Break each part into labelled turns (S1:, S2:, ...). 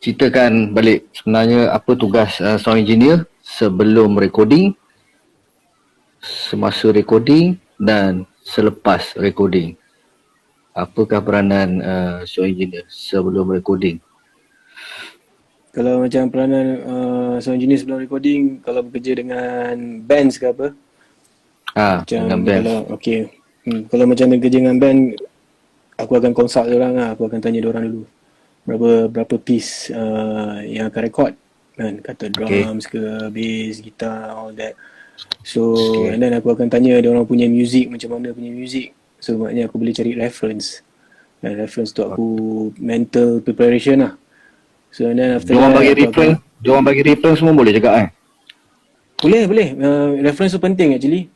S1: ceritakan balik sebenarnya apa tugas sound engineer sebelum recording, semasa recording dan selepas recording. Apakah peranan sound engineer sebelum recording?
S2: Kalau macam peranan sound engineer sebelum recording, kalau bekerja dengan bands ke apa, macam
S1: Dengan band.
S2: kalau kalau macam bekerja dengan band, aku akan consult diorang lah. Aku akan tanya diorang dulu berapa piece yang akan record kan, kata drums ke bass, gitar, all that. So and then aku akan tanya diorang punya music, macam mana punya music. So maknanya aku boleh cari reference, dan reference tu aku mental preparation lah. So and then after
S1: Diorang
S2: that
S1: bagi reference semua boleh cakap
S2: boleh reference tu penting actually.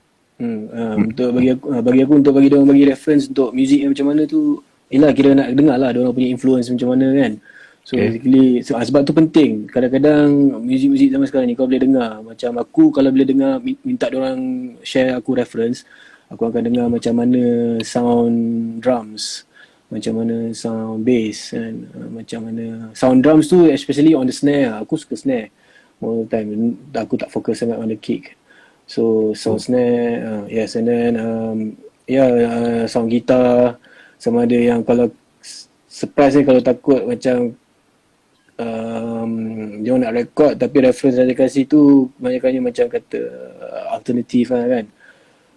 S2: Untuk bagi aku untuk bagi diorang bagi reference untuk music yang macam mana tu, yelah kira nak dengar lah diorang punya influence macam mana kan. So basically sebab tu penting. Kadang-kadang muzik-muzik zaman sekarang ni kau boleh dengar, macam aku kalau boleh dengar minta diorang share aku reference, aku akan dengar macam mana sound drums, macam mana sound bass kan, macam mana sound drums tu, especially on the snare. Aku suka snare all the time. Aku tak fokus sangat on the kick. So sound snare, yes, and then sound gitar, sama ada yang kalau surprise ni, kalau takut macam dia nak record tapi reference yang dia kasih tu kebanyakannya macam kata alternatif lah kan.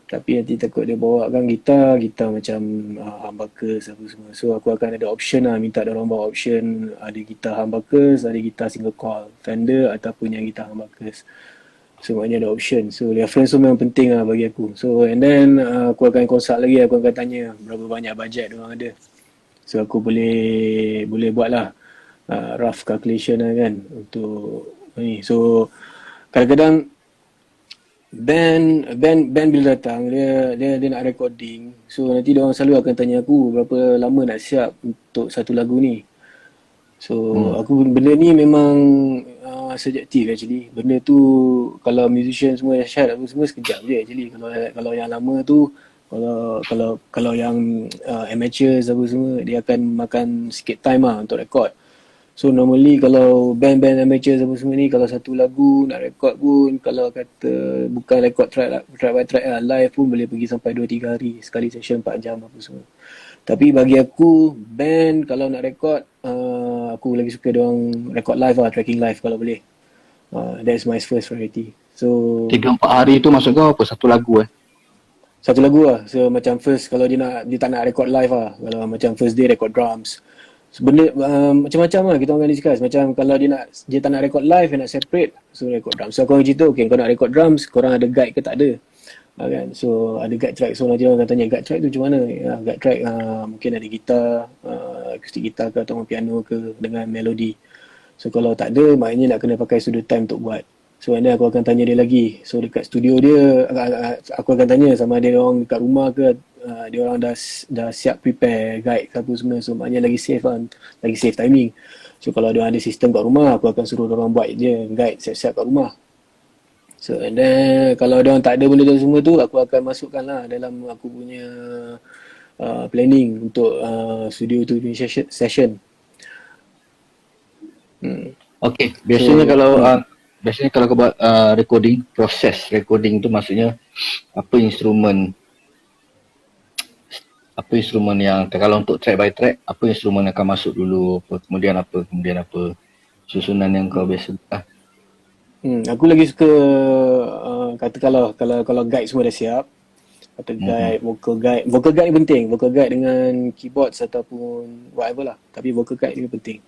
S2: Tapi nanti takut dia bawa kan gitar macam humbuckers apa semua. So aku akan ada option lah, minta dia orang bawa option, ada gitar humbuckers, ada gitar single coil Fender ataupun yang gitar humbuckers. So maknanya ada option. So reference tu memang penting lah bagi aku. So and then aku akan consult lagi, aku akan tanya berapa banyak bajet diorang ada. So aku boleh buat lah rough calculation lah kan untuk ni. So kadang-kadang band bila datang, dia nak recording. So nanti diorang selalu akan tanya aku berapa lama nak siap untuk satu lagu ni. So aku benda ni memang subjektif actually. Benda tu kalau musician semua dahsyat apa semua sekejap je actually. Kalau yang lama tu, kalau yang amateurs apa semua, dia akan makan sikit time lah untuk record. So normally kalau band-band amateur apa semua ni, kalau satu lagu nak record pun, kalau kata bukan record track by track lah, live pun boleh pergi sampai 2-3 hari sekali session 4 jam apa semua. Tapi bagi aku band kalau nak record, aku lagi suka diorang record live lah, tracking live kalau boleh. That's my first priority. So
S1: 3-4 hari tu maksud kau apa? Satu lagu
S2: Satu lagu lah. So macam first kalau dia tak nak record live lah, kalau macam first day record drums, benda macam-macam lah kita orang discuss. Macam kalau dia tak nak record live, dia nak separate, so record drums. So korang cerita, okay kau nak record drums, korang ada guide ke tak ada kan? So ada guide track. So nanti orang akan tanya guide track tu macam mana. Guide track mungkin ada gitar, akustik gitar ke atau piano ke dengan melodi. So kalau tak ada, maknanya nak kena pakai studio time untuk buat. So and then aku akan tanya dia lagi. So dekat studio dia, aku akan tanya sama ada dia orang dekat rumah ke, dia orang dah siap prepare guide ke apa semua. So maknanya lagi safe lah, lagi save timing. So kalau dia ada sistem kat rumah, aku akan suruh dia orang buat je guide siap-siap kat rumah. So and then kalau dia orang tak ada benda tu semua tu, aku akan masukkan lah dalam aku punya planning untuk studio tu punya session.
S1: Okay, biasanya kalau kau buat recording, proses recording tu maksudnya apa instrumen yang kalau untuk track by track, apa instrumen akan masuk dulu, kemudian apa susunan yang kau biasa
S2: Aku lagi suka kata kalau guide semua dah siap, kata guide, vocal guide ni penting. Vocal guide dengan keyboards ataupun whatever lah, tapi vocal guide ni penting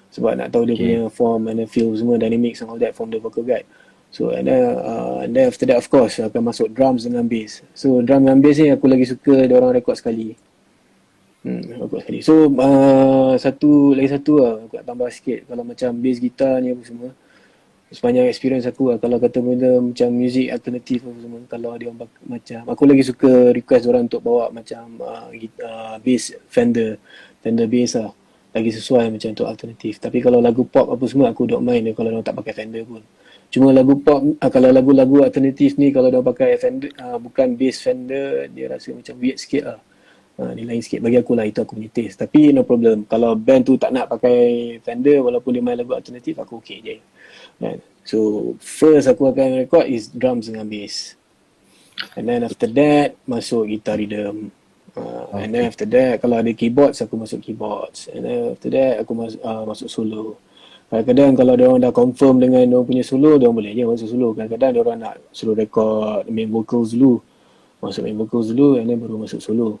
S2: sebab nak tahu dia punya form and feel semua, dynamics and all that from the vocal guide. So and then after that of course akan masuk drums dengan bass. So drum dengan bass ni aku lagi suka dia orang record sekali. Record sekali. So satu lah aku nak tambah sikit. Kalau macam bass gitar ni apa semua, sepanjang experience aku lah, kalau kata benda macam music alternatif apa semua, kalau dia orang macam, aku lagi suka request orang untuk bawa macam bass Fender bass lah, lagi sesuai macam untuk alternatif. Tapi kalau lagu pop apa semua, aku don't mind kalau orang tak pakai Fender pun. Cuma lagu pop, kalau lagu-lagu alternatif ni, kalau dia pakai Fender, bukan bass Fender, dia rasa macam weird sikit lah. Dia lain sikit bagi aku lah, itu aku punya taste. Tapi no problem, kalau band tu tak nak pakai Fender walaupun dia main lagu alternatif, aku okay je kan. So first aku akan record is drums dengan bass, and then after that masuk guitar rhythm. And then after that kalau ada keyboards, aku masuk keyboards, and then after that aku masuk solo. Kadang-kadang kalau dia orang dah confirm dengan dia punya solo, dia orang boleh je masuk solo. Kadang-kadang dia orang nak suruh record main vocals dulu, masuk main vocals dulu, and then baru masuk solo.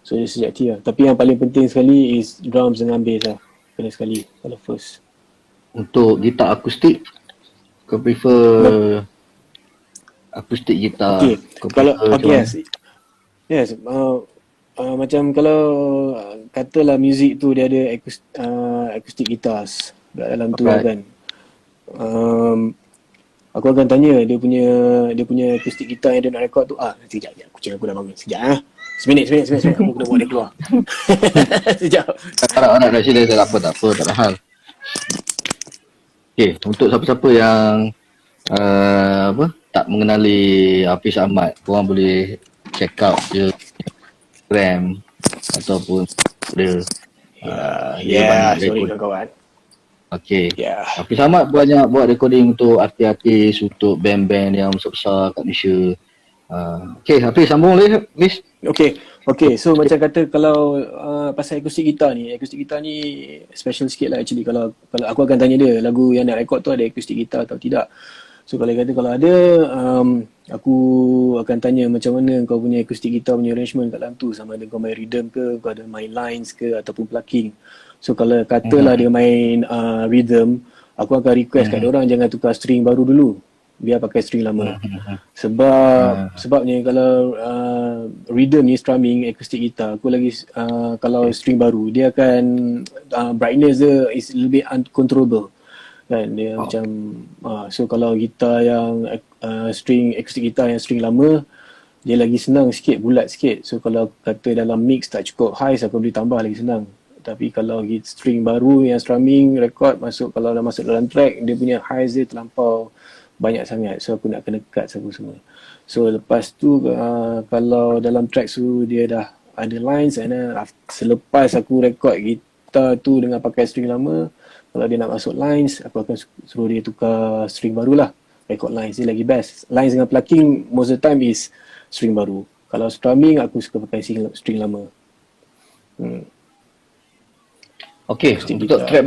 S2: So dia subjektif lah. Tapi yang paling penting sekali is drums dengan bass lah, kena sekali kalau first.
S1: Untuk gitar akustik, kau prefer akustik gitar?
S2: Okay,
S1: Kau
S2: kalau
S1: prefer
S2: okay,
S1: macam
S2: yes, macam kalau katalah music tu dia ada acoustic guitars kat dalam tu
S1: Alright.
S2: kan. Aku akan tanya dia punya acoustic guitar yang dia nak record tu. Sekejap, kucing aku dah bangun. Sekejap Seminit. Aku kena buat dia keluar. Sekejap.
S1: Harap-harap dah sila, tak apa, tak ada hal. Okay, untuk siapa-siapa yang tak mengenali Hafiz Ahmad, korang boleh check out dia Instagram ataupun dia banyak
S2: sorry
S1: record.
S2: kawan-kawan.
S1: Okay.
S2: Ya.
S1: Hafiz Ahmad banyak buat recording untuk artis-artis, untuk band-band yang besar-besar kat Malaysia. Okay, Hafiz sambung boleh, please.
S2: Okay, so macam kata kalau pasal akustik gitar ni special sikit lah actually. Kalau aku akan tanya dia lagu yang nak record tu ada akustik gitar atau tidak. So kalau ada, aku akan tanya macam mana kau punya akustik gitar punya arrangement kat dalam tu, sama ada kau main rhythm ke, kau ada main lines ke ataupun plucking. So kalau katalah dia main rhythm, aku akan request kat dia orang jangan tukar string baru dulu, biar pakai string lama. Sebabnya kalau rhythm ni strumming akustik gitar, aku lagi kalau string baru dia akan brightness dia is lebih uncontrollable kan, dia macam so kalau gitar yang string akustik gitar yang string lama, dia lagi senang sikit, bulat sikit. So kalau kata dalam mix tak cukup highs, aku boleh tambah lagi senang. Tapi kalau string baru yang strumming record kalau dah masuk dalam track, dia punya highs dia terlampau banyak sangat, so aku nak kena cut semua. So lepas tu kalau dalam track tu dia dah ada lines, and then selepas aku record gitar tu dengan pakai string lama, kalau dia nak masuk lines, aku akan suruh dia tukar string barulah, record lines dia lagi best. Lines dengan plucking most of the time is string baru. Kalau strumming aku suka pakai string lama.
S1: Okay, untuk track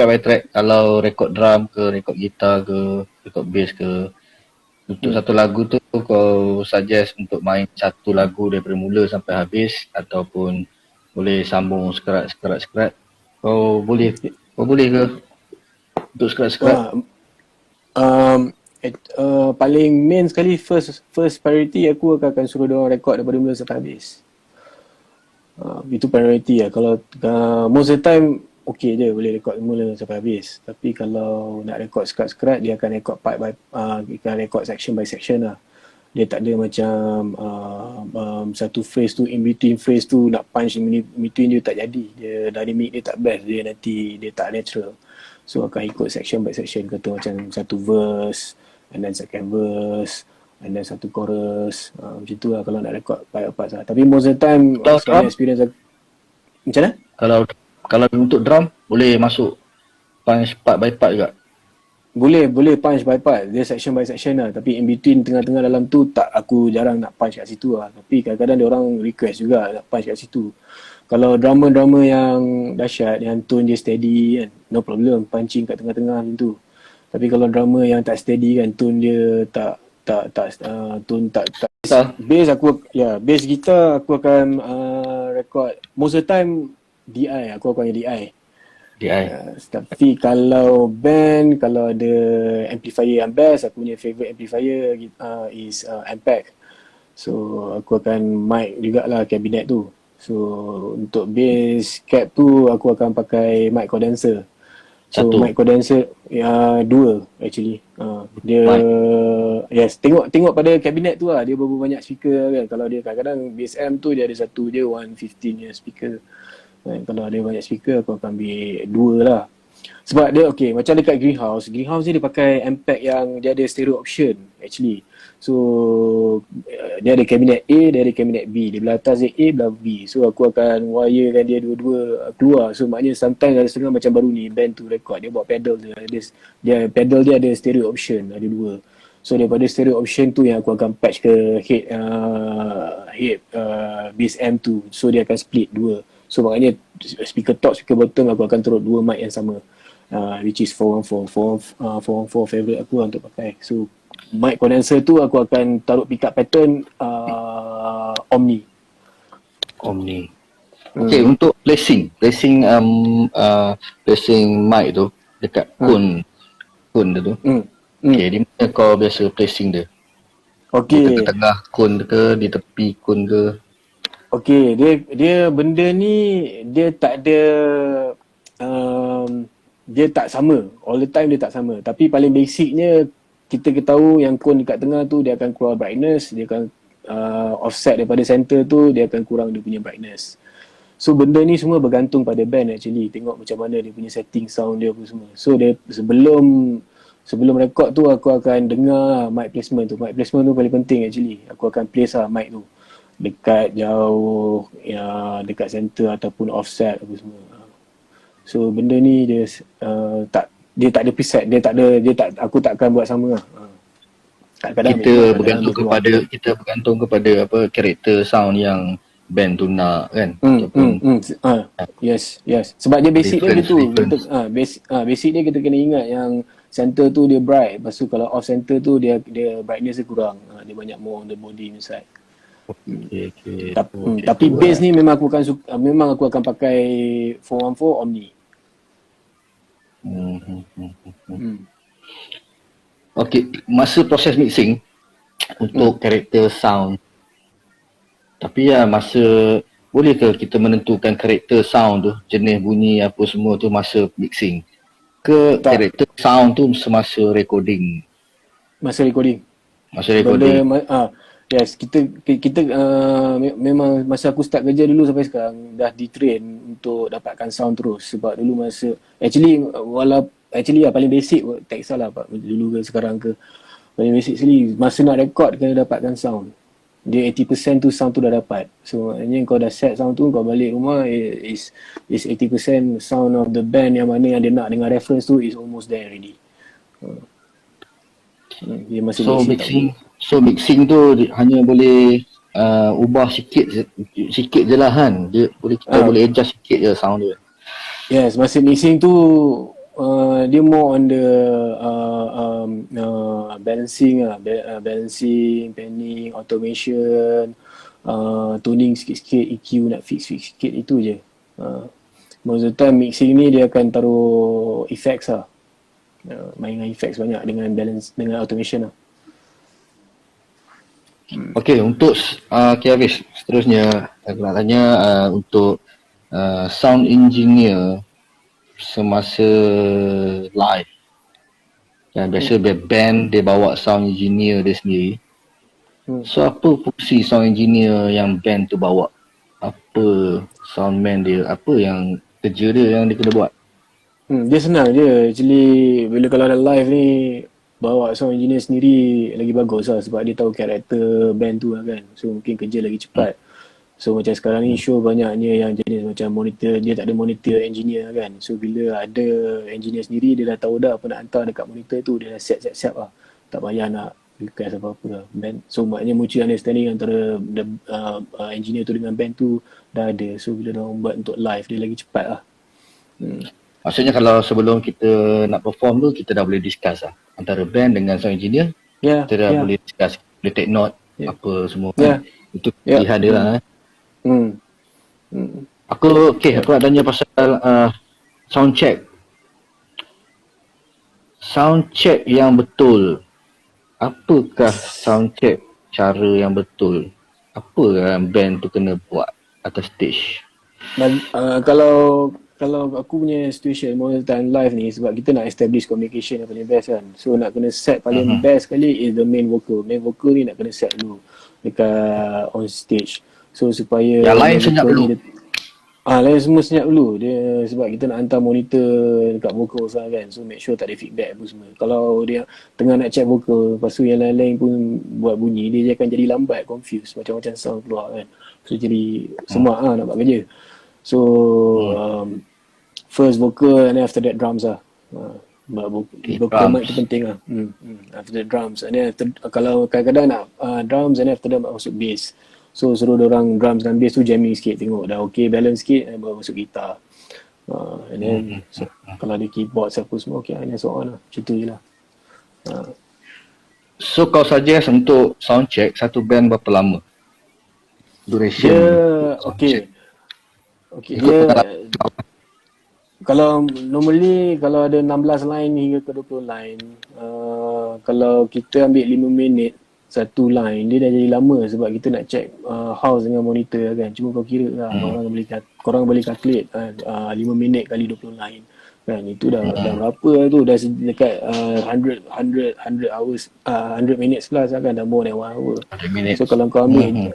S1: by track, kalau record drum ke, record gitar ke, record bass ke, untuk satu lagu tu kau suggest untuk main satu lagu daripada mula sampai habis, ataupun boleh sambung sekerat. Kau boleh ke untuk sekerat?
S2: Paling main sekali, first priority aku akan suruh dia orang record daripada mula sampai habis. Itu priority lah. Kalau most of the time okay je boleh record mula sampai habis. Tapi kalau nak record sekerat-sekerat, dia akan record part by dia akan record section by section lah. Dia tak ada macam satu phrase tu, in between phrase tu nak punch in between dia tak jadi. Dia dynamic dia tak best, dia tak natural. So akan ikut section by section. Kata macam satu verse, and then second verse, and then satu chorus. Macam tu lah kalau nak record part-part lah. Tapi most of the time experience aku, macam mana?
S1: Kalau untuk drum boleh masuk punch part by part juga.
S2: Boleh punch by part. Dia section by section lah. Tapi in between, tengah-tengah dalam tu aku jarang nak punch kat situ lah. Tapi kadang-kadang dia orang request juga nak punch kat situ. Kalau drama-drama yang dahsyat, yang tone dia steady kan, no problem punching kat tengah-tengah macam tu. Tapi kalau drama yang tak steady kan, tone dia tone tak bass gitar aku akan record most of the time DI. Aku akan DI. Tapi kalau band, kalau ada amplifier yang best, aku punya favourite amplifier is Ampeg. So aku akan mic jugalah cabinet tu. So untuk bass cap tu aku akan pakai mic condenser. So mic condenser dua actually. Dia yes, tengok pada kabinet tu lah, dia berapa banyak speaker kan. Kalau dia kadang-kadang bass amp tu dia ada satu je 115 nya speaker. Kalau ada banyak speaker aku akan ambil dua lah. Sebab dia okay, macam dekat Greenhouse ni dia pakai Ampeg yang dia ada stereo option actually. So dia ada kabinet A, dia ada kabinet B. Di belah atas dia A, belah B. So aku akan wirekan dia dua-dua keluar. So maknanya sometimes ada setengah macam baru ni band tu record, dia buat pedal dia pedal dia ada stereo option, ada dua. So daripada stereo option tu yang aku akan patch ke head bass amp tu. So dia akan split dua. So maknanya speaker top, speaker bottom aku akan turut dua mic yang sama. Which is 414 favorite aku lah untuk pakai. So mic condenser tu aku akan taruh pickup pattern Omni.
S1: Okay, untuk placing mic tu dekat kun dia tu. Okay, di mana kau biasa placing dia?
S2: Okay.
S1: Di tengah kun ke, di tepi kun ke?
S2: Okay, dia benda ni dia tak ada dia tak sama. All the time dia tak sama. Tapi paling basicnya kita tahu yang cone dekat tengah tu dia akan keluar brightness, dia akan offset daripada center tu, dia akan kurang dia punya brightness. So benda ni semua bergantung pada band actually. Tengok macam mana dia punya setting sound dia apa semua. So dia sebelum record tu aku akan dengar mic placement tu. Mic placement tu paling penting actually. Aku akan place mic tu dekat jauh, ya, dekat center ataupun offset apa semua. So benda ni dia tak ada preset, aku takkan buat sama lah.
S1: Kita bergantung kepada apa karakter sound yang band tu nak kan.
S2: Yes. Sebab dia basic dia gitu. Basic dia kita kena ingat yang center tu dia bright. Lepas tu kalau off center tu dia brightness dia kurang. Dia banyak more on the body inside.
S1: Okay.
S2: Tapi bass ni memang aku akan pakai 414 Omni.
S1: Okay, masa proses mixing untuk karakter sound, tapi boleh ke kita menentukan karakter sound tu, jenis bunyi apa semua tu masa mixing ke karakter sound tu semasa recording? Masa recording.
S2: Yes, kita memang masa aku start kerja dulu sampai sekarang dah di-train untuk dapatkan sound terus. Sebab dulu paling basic tak kisahlah dulu ke sekarang ke, paling basic sekali masa nak record kena dapatkan sound. Dia 80% tu sound tu dah dapat. So maknanya kau dah set sound tu, kau balik rumah is 80% sound of the band yang mana yang dia nak dengan reference tu is almost there already. Dia masih
S1: mixing tu hanya boleh ubah sikit je lah kan. Kita boleh adjust sikit je sound dia.
S2: Yes, masa mixing tu dia more on the balancing panning, automation, tuning sikit-sikit, EQ nak fix sikit, itu je. Most of the time mixing ni dia akan taruh effects lah. Main dengan effects banyak dengan balance, dengan automation lah.
S1: Okay, untuk Hafiz, seterusnya aku nak tanya untuk sound engineer semasa live. Yang biasa band dia bawa sound engineer dia sendiri. So apa fungsi sound engineer yang band tu bawa? Apa soundman dia, apa yang kerja dia yang dia kena buat?
S2: Dia senang je. Actually bila kalau ada live ni, bawa sound engineer sendiri lagi bagus lah. Sebab dia tahu karakter band tu lah kan. So mungkin kerja lagi cepat. So macam sekarang ni show banyaknya yang jenis macam monitor, dia tak ada monitor engineer kan. So bila ada engineer sendiri, dia dah tahu dah apa nak hantar dekat monitor tu. Dia dah siap lah. Tak payah nak request apa-apa lah band. So maknanya mutual understanding antara engineer tu dengan band tu dah ada. So bila diorang buat untuk live, dia lagi cepat lah.
S1: Maksudnya kalau sebelum kita nak perform tu, kita dah boleh discuss lah antara band dengan sound engineer. Kita dah boleh discuss, boleh take note apa semua kan. Itu pilihan dia lah. Aku nak tanya pasal sound check. Sound check yang betul. Apakah sound check cara yang betul? Apa yang band tu kena buat atas stage?
S2: Kalau aku punya situation most time live ni, sebab kita nak establish communication yang paling best kan. So nak kena set paling best kali is the main vocal. Main vocal ni nak kena set dulu dekat on stage. So supaya
S1: yang lain senyap dulu.
S2: Lain semua senyap dulu dia, sebab kita nak hantar monitor dekat vocal lah kan, so make sure tak ada feedback apa semua. Kalau dia tengah nak check vocal, lepas tu yang lain-lain pun buat bunyi, dia akan jadi lambat, confused, macam-macam sound keluar kan, so jadi semak nak buat kerja. So first vocal and then after that drums lah. Vocal mic tu penting lah. After that drums and then after, kalau kadang-kadang nak drums and then after that masuk bass. So suruh orang drums dan bass tu jamming sikit, tengok dah okay balance sikit, and baru masuk gitar. And then so, kalau ada keyboard siapa semua okay, and then so on lah, macam tu je lah.
S1: So kau suggest untuk sound check satu band berapa lama? Duration
S2: okay dia kalau normally kalau ada 16 line hingga ke 20 line, kalau kita ambil 5 minit satu line, dia dah jadi lama sebab kita nak check house dengan monitor kan. Cuma kau kira lah, korang boleh calculate kan, 5 minit kali 20 line kan, itu dah berapa lah tu, dah dekat 100 hours, 100 minutes plus lah kan, dah more than 1 hour. So kalau kau ambil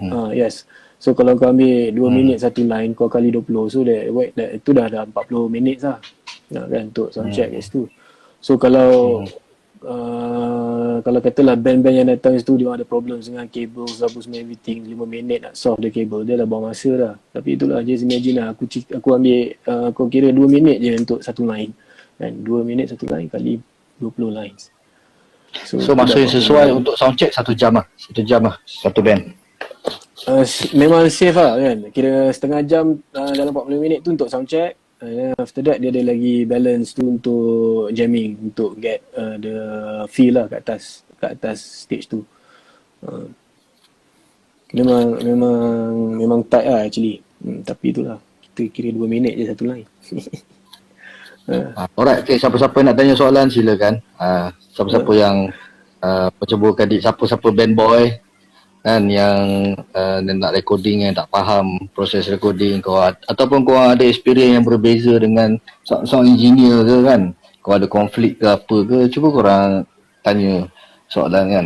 S2: so kalau kau ambil 2 minit satu line, kau kali 20, so itu dah 40 minit lah kan untuk sound check kat situ. So kalau katalah band-band yang datang situ dia ada problem dengan kabel apa semua everything, 5 minit nak solve the kabel, dia dah buang masa dah. Tapi itulah, just imagine lah, aku ambil kau kira 2 minit je untuk satu line kan, 2 minit satu line kali 20 lines.
S1: So masa yang sesuai untuk sound check 1 jam lah, 1 jam lah satu band.
S2: Memang safe lah kan, kira setengah jam dalam 40 minit tu untuk sound check. After that dia ada lagi balance tu untuk jamming, untuk get the feel lah kat atas stage tu. Memang tight lah actually. Tapi itulah, kita kira 2 minit je satu line.
S1: Alright, okay, siapa-siapa nak tanya soalan silakan. Siapa-siapa yang macam bukan siapa-siapa band boy kan yang nak recording yang tak faham proses recording kau, ataupun kau ada experience yang berbeza dengan sound engineer ke kan, kau ada konflik ke apa ke, cuba korang tanya soalan kan.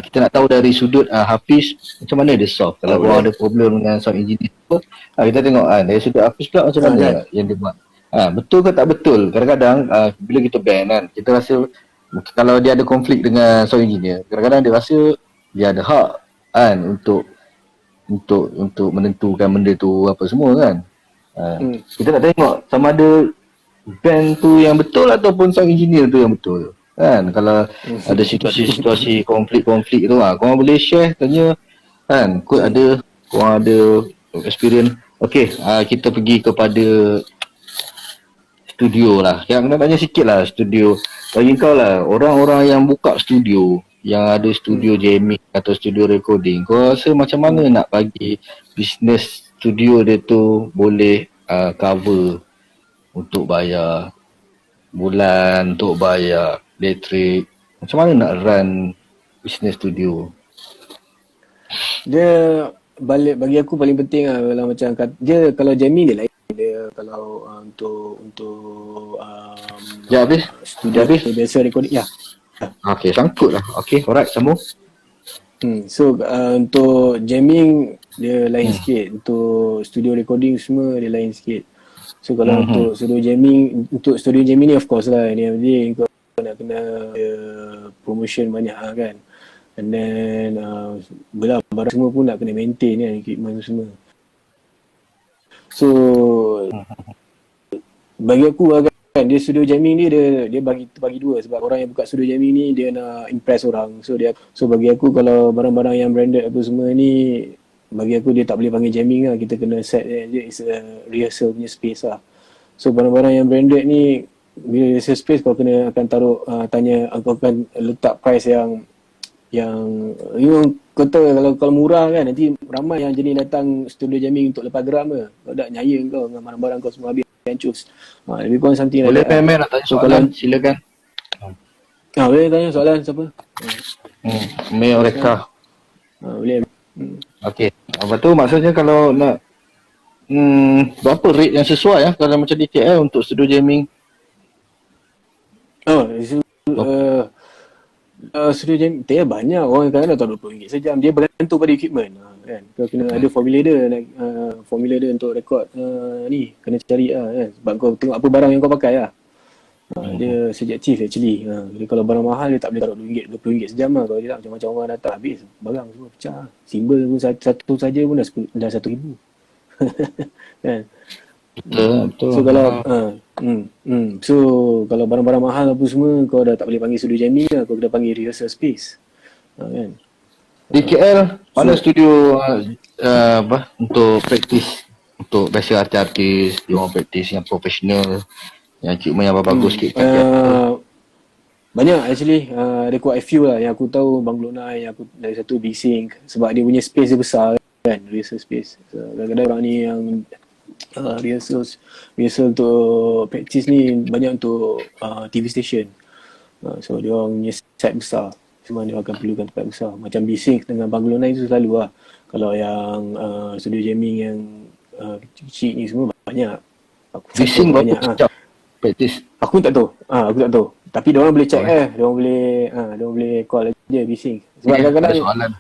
S1: Kita nak tahu dari sudut Hafiz macam mana dia solve kalau korang ada problem dengan sound engineer tu. Kita tengok dari sudut Hafiz pula macam mana yang dia buat. Betul ke tak betul, kadang-kadang bila kita band kan, kita rasa kalau dia ada konflik dengan sound engineer, kadang-kadang dia rasa dia ada hak kan untuk menentukan benda tu apa semua kan. Kita nak tengok sama ada band tu yang betul ataupun sound engineer tu yang betul kan. Kalau ada situasi konflik tu korang boleh share, tanya kan, korang ada experience. Okay, kita pergi kepada studio lah. Yang nak tanya sikit lah studio, bagi kau lah, orang-orang yang buka studio, yang ada studio jamming atau studio recording, kau rasa macam mana nak bagi bisnes studio dia tu boleh cover untuk bayar bulan, untuk bayar elektrik, macam mana nak run bisnes studio?
S2: Dia bagi aku paling penting lah, kalau macam dia kalau jamming dia lain, dia kalau untuk studio biasa recording
S1: Okay, sangkut lah. Okay, alright, sambung.
S2: So untuk jamming dia lain sikit, untuk studio recording semua dia lain sikit. So kalau untuk studio jamming ni of course lah, ni kau nak kena promotion banyak lah kan. And then barang semua pun nak kena maintain kan, equipment semua. So bagi aku lah kan, dia studio jamming ni dia bagi dua, sebab orang yang buka studio jamming ni dia nak impress orang. So bagi aku kalau barang-barang yang branded apa semua ni, bagi aku dia tak boleh panggil jamming lah, kita kena set dia is a rehearsal punya space lah. So barang-barang yang branded ni, bila rehearsal space kau akan taruh kau akan letak price yang kau tahu kalau murah kan, nanti ramai yang jenis datang studio jamming untuk lepas geram ke, kau dah nyaya kau dengan barang-barang kau semua habis hancus. Lebih kurang something
S1: boleh
S2: like that.
S1: Boleh nak tanya soalan, silakan.
S2: Boleh tanya soalan siapa?
S1: Mei Oreka.
S2: Boleh.
S1: Okay, apa tu maksudnya kalau nak berapa rate yang sesuai kalau macam DTL untuk studio jamming?
S2: studio jam dia banyak orang kadang-kadang tahu RM20 sejam. Dia bergantung pada equipment kan. Kau kena ada formulator untuk rekod ni kena cari kan. Sebab kau tengok apa barang yang kau pakai lah. Dia subjektif actually. Jadi kalau barang mahal dia tak boleh taruh RM20, RM20 sejam lah. Kalau dia tak macam-macam orang datang habis barang semua pecah. Simbol pun satu saja pun dah RM1,000. Kan.
S1: Betul.
S2: So kalau so kalau barang-barang mahal apa semua kau dah tak boleh panggil studio jamming lah, kau dah panggil rehearsal space. Kan.
S1: Di KL mana studio untuk praktis, untuk biasa artis-artis dia orang praktis yang profesional, yang equipment yang bagus sikit kat KL.
S2: Banyak actually, record a few lah yang aku tahu. Banglo 9 yang aku dari satu Big Sync sebab dia punya space dia besar kan, rehearsal space. So, kadang-kadang orang ni yang rehearsal untuk practice ni banyak untuk TV station. So dia orang punya set besar, cuma dia akan perlukan tempat besar. Macam B-Sync dengan Banglo 9 tu selalu lah. Kalau yang studio jamming yang kecil ni semua banyak.
S1: B-Sync berapa jam practice?
S2: Aku tak tahu. Aku tak tahu. Tapi dia orang boleh check dia orang boleh call aja B-Sync. Sebab kadang-kadang
S1: soalan.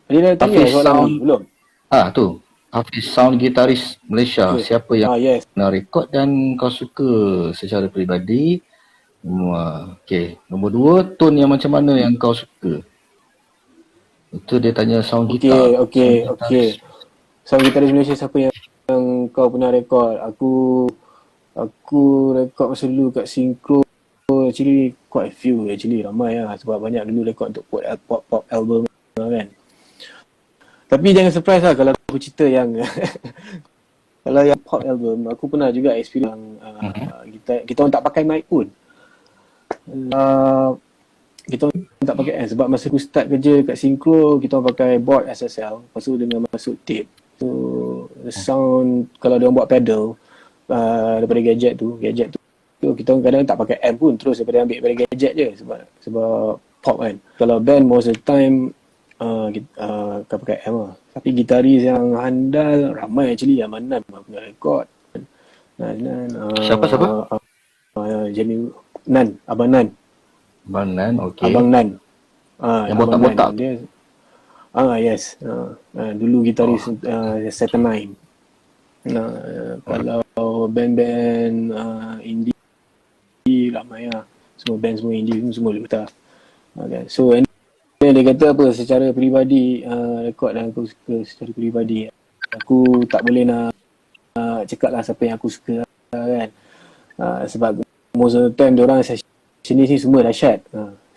S2: Dia dah tanya soalan belum?
S1: Tu. Hafiz Sound gitaris Malaysia, siapa yang nak rekod dan kau suka secara peribadi? Nombor 2, tone yang macam mana yang kau suka? Itu dia tanya sound gitar.
S2: Okey. Sound gitaris Malaysia siapa yang kau pernah rekod? Aku rekod masa dulu kat Synchro. Actually quite a few actually, ramai lah sebab banyak dulu rekod untuk pop album kan. Tapi jangan surprise lah kalau aku cerita yang kalau yang pop album, aku pernah juga experience kita orang tak pakai mic pun. Kita orang tak pakai sebab masa aku start kerja kat Synchro, kita orang pakai board SSL, lepas tu dengan masuk tape. So sound kalau dia orang buat pedal daripada gadget tu kita orang kadang tak pakai amp pun, terus daripada ambil daripada gadget je sebab pop kan. Kalau band most of the time kita pakai amp lah. Tapi gitaris yang handal ramai actually. Yang Nan punya rekod.
S1: Siapa?
S2: Jamie Nan, Abang Nan.
S1: Okey.
S2: Abang Nan.
S1: Yang botak-botak.
S2: Dia yes. Dulu gitaris Saturn 9. Kalau band-band indie ramai lah. Semua band semua indie semua boleh putar. Okay. So dia kata apa, secara peribadi rekod dan aku suka secara peribadi, aku tak boleh nak cakap lah siapa yang aku suka kan. Sebab most of the time diorang session ni semua dahsyat.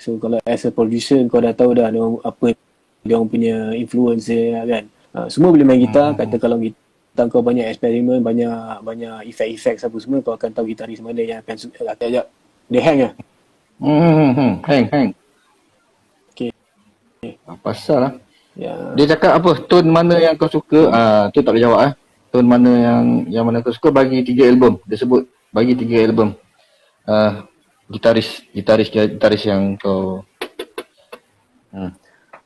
S2: So kalau as a producer kau dah tahu dah apa diorang punya influence kan. Semua boleh main gitar. Kata kalau gitar kau banyak eksperimen, banyak efek-efek apa semua, kau akan tahu gitaris mana yang akan sekejap dia hang lah.
S1: Hang. Pasal lah. Dia cakap apa, tone mana yang kau suka? Tu tak boleh jawab Tone mana yang mana kau suka, bagi 3 album. Dia sebut bagi 3 album. Gitaris yang kau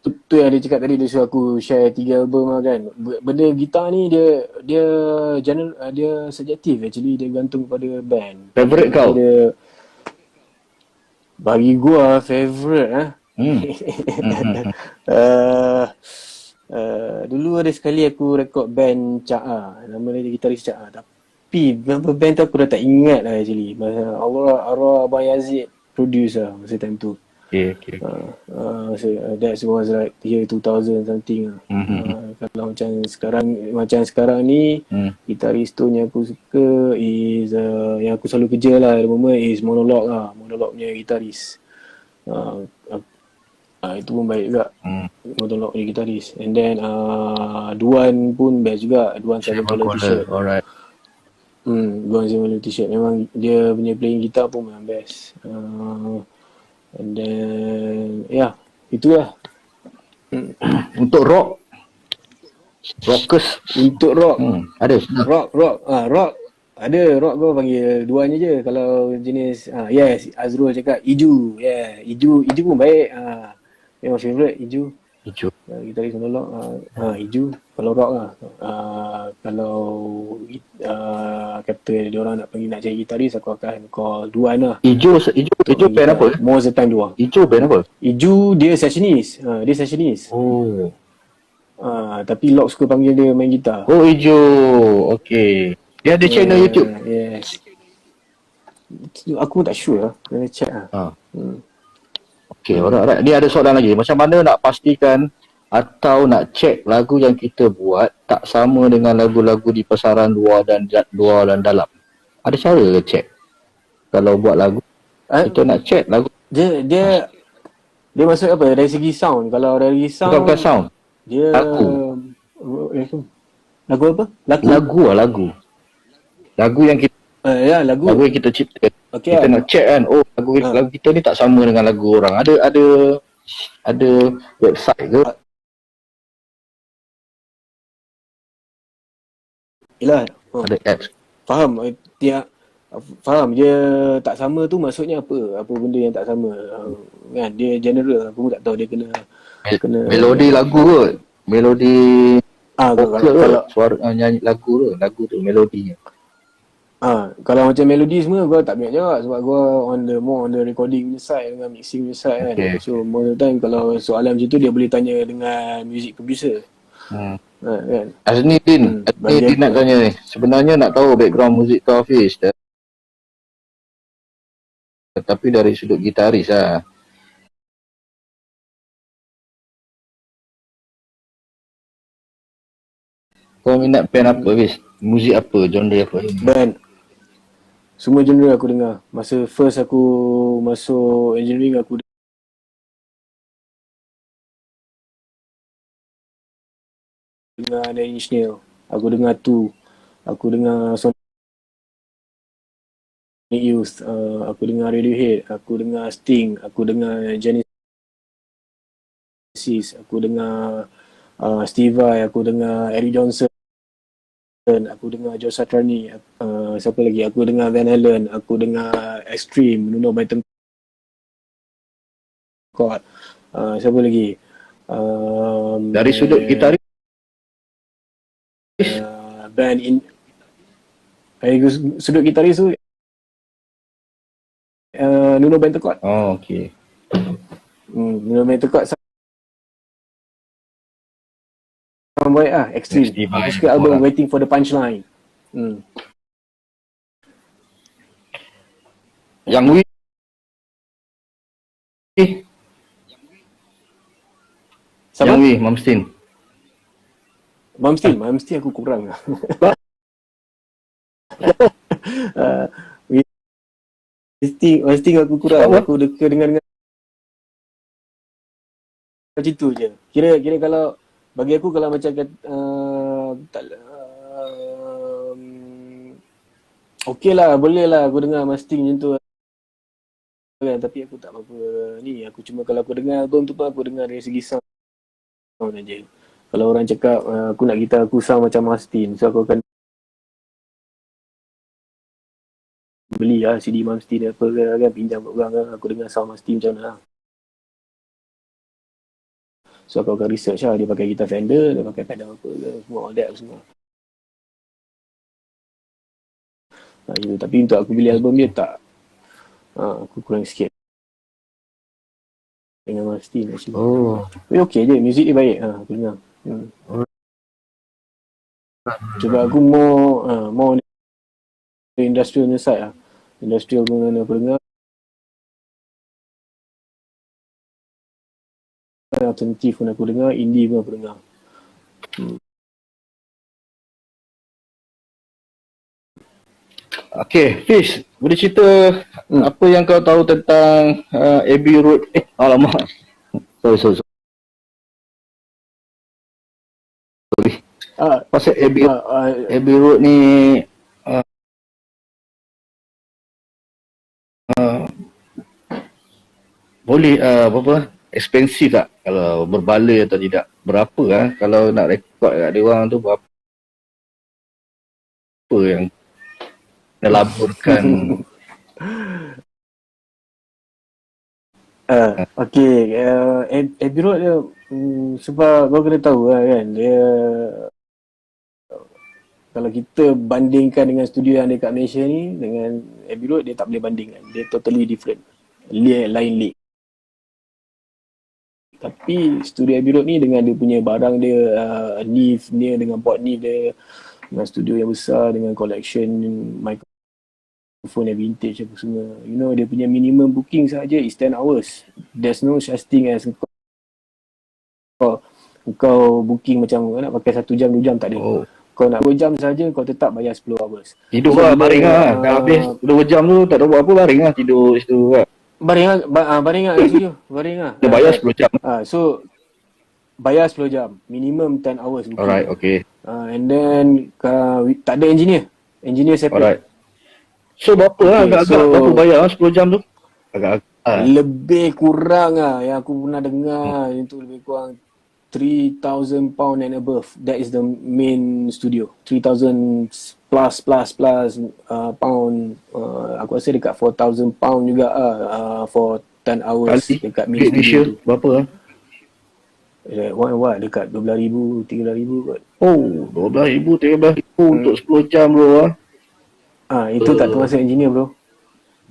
S2: tu yang dia cakap tadi, dia suruh aku share 3 album lah kan. Benda gitar ni dia subjektif actually, dia bergantung kepada band.
S1: Favorite kau?
S2: Bagi gua favorite dulu ada sekali aku rekod band Cak nama dia gitaris Cak tapi band tu aku dah tak ingat lah actually. Arwah Abang Yazid produce lah masa time tu.
S1: Okay.
S2: So that was like year 2000 something lah. Kalau macam sekarang ni gitaris tu yang aku suka is yang aku selalu kerja lah at the moment is Monologue punya gitaris. Itu pun baik juga. Monologue punya gitaris. And then Duan pun best juga. Duan Seven Color T-shirt.
S1: Alright.
S2: Duan Seven Color T-shirt memang dia punya playing gitar pun memang best. And then itulah.
S1: Untuk rockers,
S2: untuk rock
S1: ada
S2: rock ada rock kau panggil Duan je. Kalau jenis yes, Azrul cakap Iju pun baik. Memang favorite Iju. Gitaris monolog Iju kalau rock lah. Kalau kata dia orang nak panggil nak cari gitaris, aku akan call Duan lah.
S1: Ijo band apa?
S2: Most of the time Duan.
S1: Ijo band apa?
S2: Iju dia sessionist. Dia sessionist.
S1: Oh.
S2: Tapi Lok suka panggil dia main gitar.
S1: Oh, Ijo. Okay. Dia ada channel YouTube.
S2: Yes. Aku pun tak sure lah. Kena check lah.
S1: Okay, alright. Ni ada soalan lagi. Macam mana nak pastikan atau nak cek lagu yang kita buat tak sama dengan lagu-lagu di pasaran luar dan dalam? Ada cara ke cek? Kalau buat lagu, kita nak cek lagu.
S2: Dia masuk apa? Dari segi sound. Kalau dari sound.
S1: Bukan sound.
S2: Dia lagu apa? Lagu yang kita lagu yang kita cipta. Okay, kita nak check kan, lagu kita ni tak sama dengan lagu orang. Ada website ke? Yelah. Ada apps. Faham dia tak sama tu maksudnya apa? Apa benda yang tak sama? Kan dia general, aku pun tak tahu dia kena melodi lagu kot. Melodi kalau suara nyanyi lagu tu melodinya. Kalau macam melodi semua gua tak banyak jawab sebab gua on the recording punya side dengan mixing punya side kan. So most of the time kalau soalan macam tu dia boleh tanya dengan music producer. Kan. Din nak tanya ni. Sebenarnya nak tahu background muzik kau Hafiz. Tapi dari sudut gitaris lah. Kau minat band apa Hafiz? Muzik apa? Genre apa? Band. Semua genre aku dengar. Masa first aku masuk engineering aku dengar Nine Inch Nails. Aku dengar Tu. Aku dengar Sonic Youth. Aku dengar Radiohead. Aku dengar Sting. Aku dengar Genesis. Aku dengar Steve Vai. Aku dengar Eric Johnson. Aku dengar Joe Satriani. Siapa lagi? Aku dengar Van Halen. Aku dengar Extreme, Nuno Bettencourt. Siapa lagi? Dari sudut gitaris sudut gitaris tu Nuno Bettencourt. Oh, okey. Nuno Bettencourt baik lah, Extreme. Aku suka album Waiting for the Punchline. Yang Wii Siapa? Yang Wii, Malmsteen aku kurang lah. Sting aku kurang. Aku dekat dengan macam tu je. Kira kalau bagi aku kalau macam okey lah, boleh lah aku dengar Mustang macam tu kan, tapi aku tak apa ni. Aku cuma kalau aku dengar album tu pun aku dengar dari segi sound aja. Kalau orang cakap aku nak gitar aku sound macam Mustang, so aku akan beli lah CD Mustang apa kan, pinjam kat orang kan, aku dengar sound Mustang macam mana lah. So aku akan research lah, dia pakai gitar Fender, dia pakai pedal apa ke, semua all that semua. Gitu. Tapi untuk aku beli album dia tak, aku kurang sikit dengan Mustang actually. Tapi okey je, muzik dia baik, aku dengar. Sebab aku more industrial punya side lah. Industrial pun aku dengar. Alternatif pun aku dengar, indie pun aku dengar. Okay, Fish, boleh cerita apa yang kau tahu tentang Abbey Road? Alamak. Sorry. Pasal Abbey Road ni boleh expensive tak kalau berbaloi atau tidak? Berapa kalau nak rekod kat dia orang tu, berapa yang melaburkan? Abbey Road dia Sebab kau kena tahu lah kan, dia kalau kita bandingkan dengan studio yang dekat Malaysia ni dengan Abbey Road, dia tak boleh bandingkan. Dia totally different. Lain league. Tapi studio Abbey Road ni dengan dia punya barang dia, Neve dia, dengan board Neve dia, dengan studio yang besar, dengan collection microphone yang vintage apa semua. You know, dia punya minimum booking saja is 10 hours. There's no such thing as kau booking macam nak pakai 1 jam, 2 jam, tak ada.
S1: Oh.
S2: Kau nak 2 jam saja, kau tetap bayar 10 hours.
S1: Tidur lah, baring lah. Dah habis 2 jam tu, tak ada buat apa, baring lah. Tidur situ lah.
S2: Baring lah kat studio. Baring lah.
S1: Dia bayar 10 jam.
S2: So, bayar 10 jam. Minimum 10 hours booking.
S1: Alright, okay.
S2: And then, tak ada engineer. Engineer separate.
S1: Alright. So, berapa lah agak-agak? Berapa bayar lah 10 jam tu? Agak-agak.
S2: Lebih kurang lah yang aku pernah dengar. Itu lebih kurang 3,000 pound and above. That is the main studio. 3,000 plus pound. Aku rasa dekat 4,000 pound juga for 10 hours
S1: Kali
S2: dekat main studio tu.
S1: Berapa lah?
S2: Dekat 12,000, 13,000 kot.
S1: Oh, 12,000, 13,000 untuk 10 jam bro lah.
S2: Itu tak termasuk engineer bro.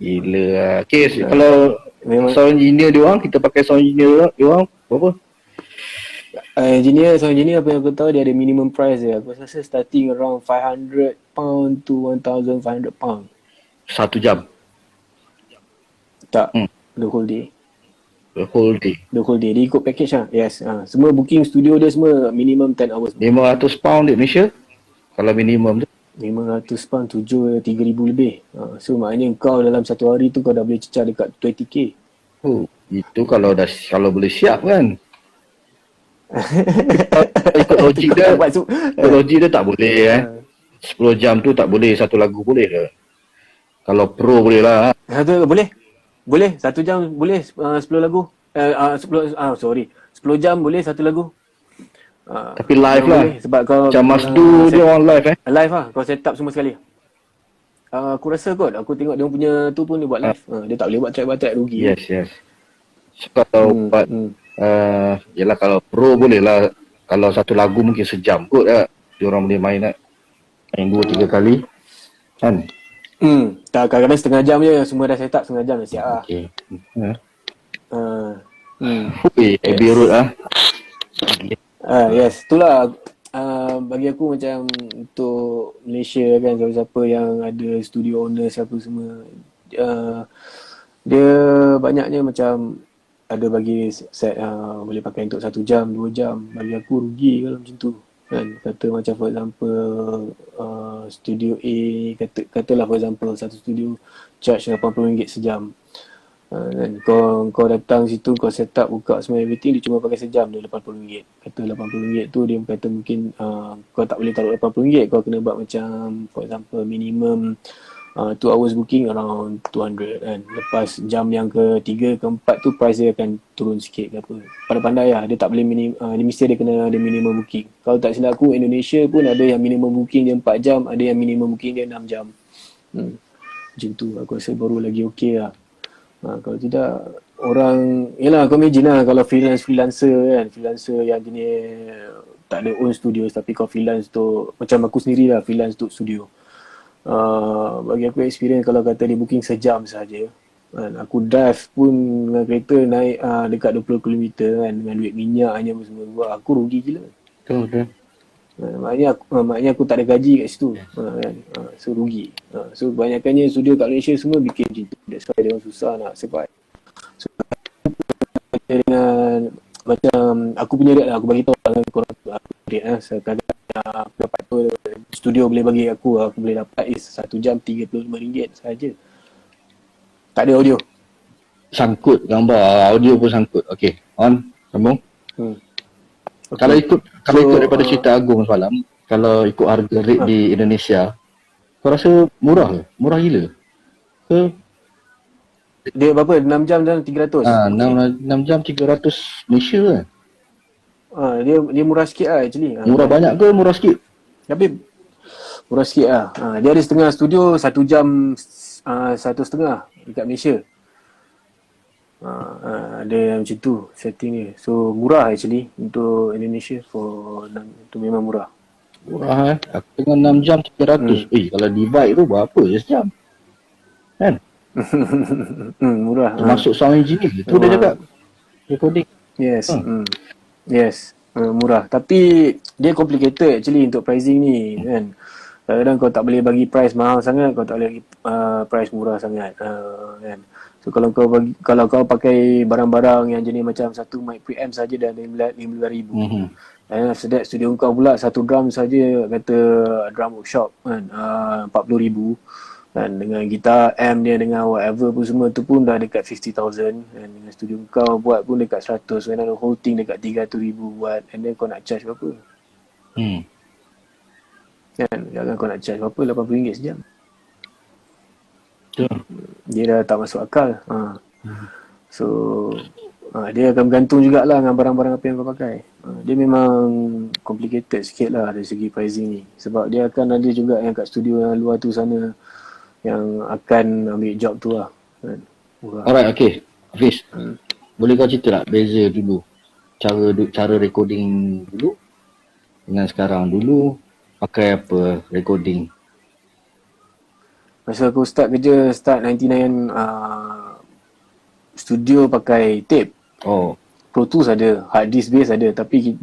S1: Gila lah. Okay, kalau
S2: Memang
S1: sound engineer dia orang, kita pakai sound engineer dia orang, berapa?
S2: sound engineer apa yang aku tahu, dia ada minimum price dia. Aku rasa starting around 500 pound to 1,500 pound.
S1: 1 jam?
S2: Tak, the whole day.
S1: The whole day?
S2: The whole day. Dia ikut package lah. Yes. Semua booking studio dia semua minimum 10 hours.
S1: 500 pound di Malaysia? Kalau minimum tu?
S2: 500 pound, 3,000 lebih. So maknanya kau dalam satu hari tu kau dah boleh cecah dekat 20k.
S1: Oh, itu kalau boleh siap kan? Ikut logik dia, tak boleh 10 jam tu tak boleh, satu lagu boleh ke? Kalau pro boleh lah.
S2: Boleh. 1 jam boleh 10 lagu. 10 jam boleh 1 lagu.
S1: Tapi live lah.
S2: Sebab kau
S1: macam Masdu dia orang live
S2: live lah, kau set up semua sekali. Aku rasa kot, aku tengok dia punya tu pun dia buat live. Dia tak boleh buat track by track, rugi.
S1: Yes. So, kalau buat yelah, kalau pro boleh lah. Kalau satu lagu mungkin sejam kot lah. Dia orang boleh main 2-3 kali kan.
S2: Tak, kadang-kadang setengah jam je. Semua dah set up, setengah jam dah siap lah.
S1: Okay.
S2: Abbey
S1: Road lah.
S2: Yes, itulah bagi aku macam untuk Malaysia kan, siapa-siapa yang ada studio owner siapa semua, dia banyaknya macam ada bagi set boleh pakai untuk 1 jam, 2 jam. Bagi aku rugi kalau macam tu kan. Kata macam for example studio A, katalah for example satu studio charge RM80 sejam. Kan kau datang situ, kau set up, buka semua everything, dia cuma pakai sejam dia RM80. Kata RM80 tu dia kata mungkin kau tak boleh taruh RM80, kau kena buat macam for example minimum 2 hours booking around 200 kan. Lepas jam yang ke-3, ke-4 tu price dia akan turun sikit ke apa. Pandai-pandai lah, dia tak boleh dia mesti dia kena ada minimum booking. Kalau tak silap aku, Indonesia pun ada yang minimum booking dia 4 jam, ada yang minimum booking dia 6 jam. Macam tu aku rasa baru lagi okey lah. Kalau tidak, orang, yelah kau imagine lah kalau freelancer kan, freelancer yang jenis tak ada own studio tapi kau freelance tu, macam aku sendiri lah freelance untuk studio. Bagi aku experience kalau kata dia booking sejam saja kan, aku drive pun dengan kereta naik dekat 20 km kan, dengan duit minyak hanya semua, aku rugi gila.
S1: Betul.
S2: Maknanya aku tak ada gaji kat situ kan. So rugi. So banyakkannya studio kat Malaysia semua bikin macam tu. That's why dia orang susah nak survive. So dengan macam aku punya rate lah, aku bagi tahu dengan korang aku rate sekadar dapat tu studio boleh bagi aku boleh dapat is 1 jam RM35 sahaja. Tak ada audio.
S1: Sangkut gambar, audio pun sangkut. Okey, on, sambung. Okay. Kalau ikut daripada cerita Agong semalam, kalau ikut harga rate di Indonesia, kau rasa murah ke? Murah gila ke?
S2: Dia berapa? 6 jam dan 300?
S1: 6 jam 300 Malaysia kan?
S2: Dia murah sikit lah actually.
S1: Murah banyak ke murah sikit?
S2: Tapi murah sikit lah. Dia ada setengah studio 1 jam 1.5 dekat Malaysia. Ada yang macam tu setting dia. So murah actually untuk Indonesia tu memang murah.
S1: Murah Aku tengok 6 jam 300. Kalau divide tu berapa je sejam? Kan?
S2: Murah.
S1: Termasuk sound engineer. Tu dia cakap. Recording.
S2: Yes. Yes. Murah. Tapi dia complicated actually untuk pricing ni kan. Kadang-kadang kau tak boleh bagi price mahal sangat, kau tak boleh bagi price murah sangat. Kan. So kalau kau pakai barang-barang yang jenis macam satu mic preamp saja dah RM15,000. And after that studio kau pula satu drum saja kata drum workshop kan RM40,000. Dan dengan gitar amp dia dengan whatever pun semua tu pun dah dekat 50,000. Dan dengan studio kau buat pun dekat 100. And the whole thing dekat 300,000 buat. And then kau nak charge berapa? Kan? Jangan kau nak charge berapa? RM80 sejam. Dia dah tak masuk akal. So dia akan bergantung jugalah dengan barang-barang apa yang kau pakai. Dia memang complicated sikit lah dari segi pricing ni. Sebab dia akan ada juga yang kat studio yang luar tu sana yang akan ambil job tu lah kan.
S1: Alright, okay Hafiz, boleh kau cerita tak beza dulu cara recording dulu dengan sekarang? Dulu pakai apa recording?
S2: Masa aku start 99 studio pakai tape. Pro Tools ada, hard disk base ada, tapi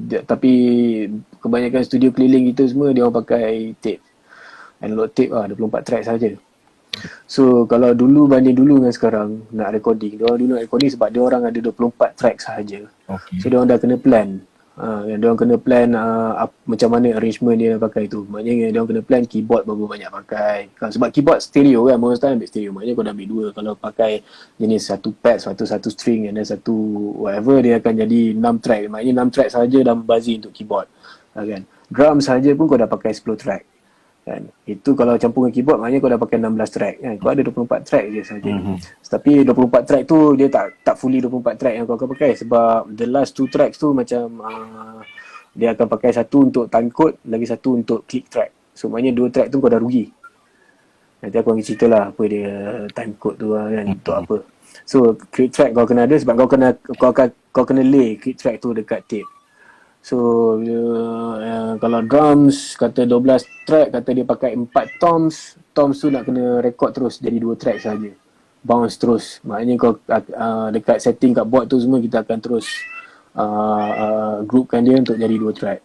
S2: kebanyakan studio keliling kita semua dia orang pakai tape. Analog tape lah, 24 track saja. So kalau dulu banding dulu dengan sekarang nak recording, dia orang dulu nak recording sebab dia orang ada 24 track sahaja. So dia orang dah kena plan. Dia orang kena plan macam mana arrangement dia nak pakai tu. Maknanya dia orang kena plan keyboard berapa banyak pakai. Sebab keyboard stereo kan, most time ambil stereo. Maknanya kau dah ambil dua. Kalau pakai jenis satu pad, satu string dan satu whatever, dia akan jadi 6 track. Maknanya 6 track sahaja dah membazir untuk keyboard. Kan? Drum sahaja pun kau dah pakai 10 track. Kan? Itu kalau campur dengan keyboard maknanya kau dah pakai 16 track kan? Kau ada 24 track je saja. Tapi 24 track tu dia tak fully 24 track yang kau akan pakai. Sebab the last 2 tracks tu macam dia akan pakai satu untuk time code, lagi satu untuk click track. So maknanya 2 track tu kau dah rugi. Nanti aku akan cerita lah apa dia time code tu kan, untuk apa. So click track kau kena ada sebab kau kena lay click track tu dekat tape. So kalau drums kata 12 track, kata dia pakai 4 toms tu nak kena record terus jadi 2 track saja. Bounce terus. Maknanya kau dekat setting kat board tu semua kita akan terus groupkan dia untuk jadi 2 track.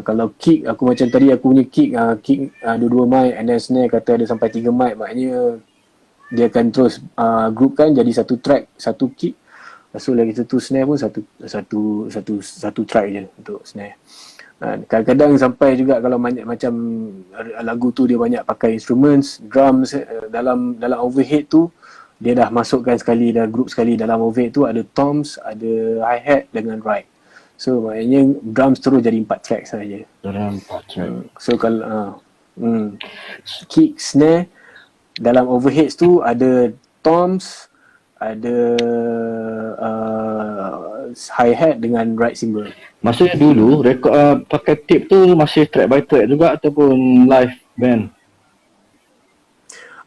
S2: Kalau kick, aku macam tadi aku punya kick dua-dua mic and then snare kata ada sampai 3 mic, maknanya dia akan terus groupkan jadi 1 track, 1 kick. So lagi satu snare pun satu track je untuk snare. Kadang-kadang sampai juga kalau macam lagu tu dia banyak pakai instruments, drums dalam overhead tu dia dah masukkan sekali, dah group sekali dalam overhead tu ada toms, ada hi-hat dengan ride. So maknanya drums terus jadi 4 track saja.
S1: Dalam 4 track.
S2: So kalau kick, snare dalam overheads tu ada toms, ada hi-hat dengan ride cymbal.
S1: Maksudnya dulu rekod pakai tape tu masih track by track juga ataupun live band?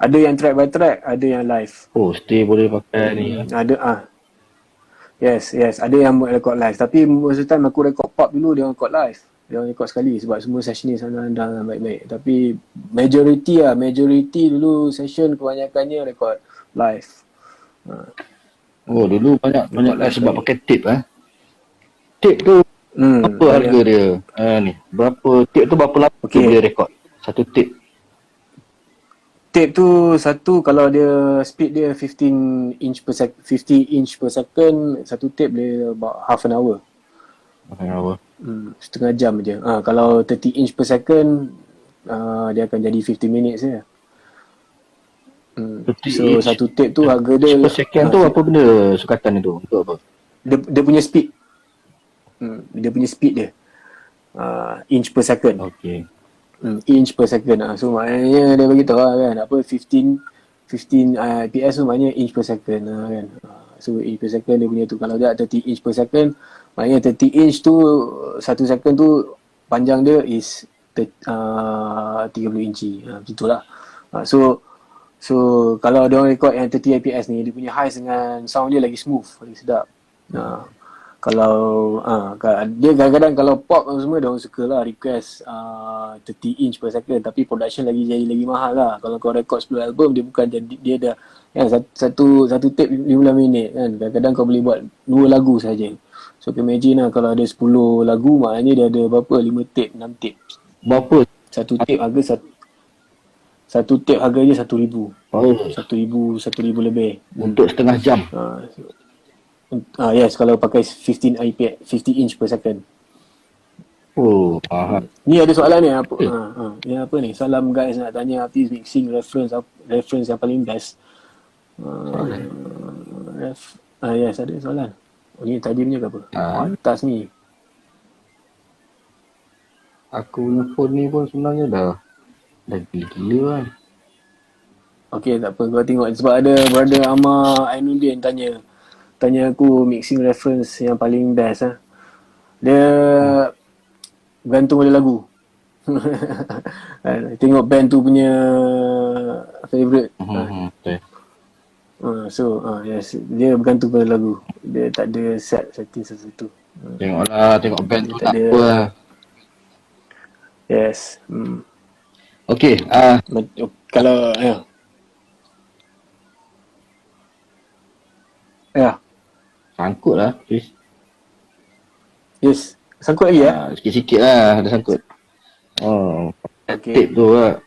S2: Ada yang track by track, ada yang live.
S1: Still boleh pakai ni.
S2: Ada Yes, ada yang buat record live. Tapi most of the time aku record pop dulu, dia orang record live. Dia orang record sekali sebab semua session ni sana dah baik-baik. Tapi majority dulu session kebanyakannya record live.
S1: Dulu banyak sebab pakai tape Tape tu apa harga dia? Ni berapa tape tu, berapa lama dia rekod satu tape?
S2: Tape tu satu, kalau dia speed dia 50 inch per second, satu tape dia about half an hour. Setengah jam je. Kalau 30 inch per second dia akan jadi 50 minutes je. So satu tape tu harga dia
S1: per second tu apa benda sukatan itu? Untuk apa?
S2: Dia punya speed. Dia punya speed dia. Inch per second.
S1: Okay.
S2: Inch per second. So maknanya dia beritahu kan, apa 15 IPS tu maknanya inch per second kan. So inch per second dia punya tu. Kalau dia 30 inch per second, maknanya 30 inch tu 1 second tu panjang dia is 30 inci. Begitulah. So So kalau dia orang record yang 30 fps ni, dia punya highs dengan sound dia lagi smooth, lagi sedap. Kalau dia kadang-kadang kalau pop semua dia orang suka lah request 30 inch per second, tapi production jadi lagi mahal lah. Kalau kau record 10 album, dia bukan jadi, dia dah kan, satu tape 15 minit kan. Kadang-kadang kau boleh buat 2 lagu saja. So kau imagine lah kalau ada 10 lagu, maknanya dia ada berapa, 5 tape, 6 tape.
S1: Berapa?
S2: Satu tape harga satu tape harga je 1,000.
S1: Oh,
S2: 1,000 lebih.
S1: untuk setengah jam.
S2: Yes, kalau pakai 15 iPad 50 inch per second.
S1: Oh, faham.
S2: Ni ada soalan ni apa? Ni apa ni? Salam guys, nak tanya artis mixing reference yang paling best. Yes, ada soalan. Oh, ni tadi punya ke apa? Atas ni.
S1: Aku punya phone ni pun sebenarnya dah gila-gila kan.
S2: Okey, tak apa, kau tengok sebab ada brother Amar Ainuddin tanya aku mixing reference yang paling best ah. Dia bergantung pada lagu. Tengok band tu punya favorite.
S1: Okay.
S2: Yes, dia bergantung pada lagu. Dia tak ada setting sesuatu.
S1: Tengok band tu tak apa lah.
S2: Yes.
S1: Okay.
S2: Kalau
S1: Sangkut lah, Chris.
S2: Yes. Sangkut lagi ya?
S1: Sikit-sikit lah ada sangkut. Tape tu lah.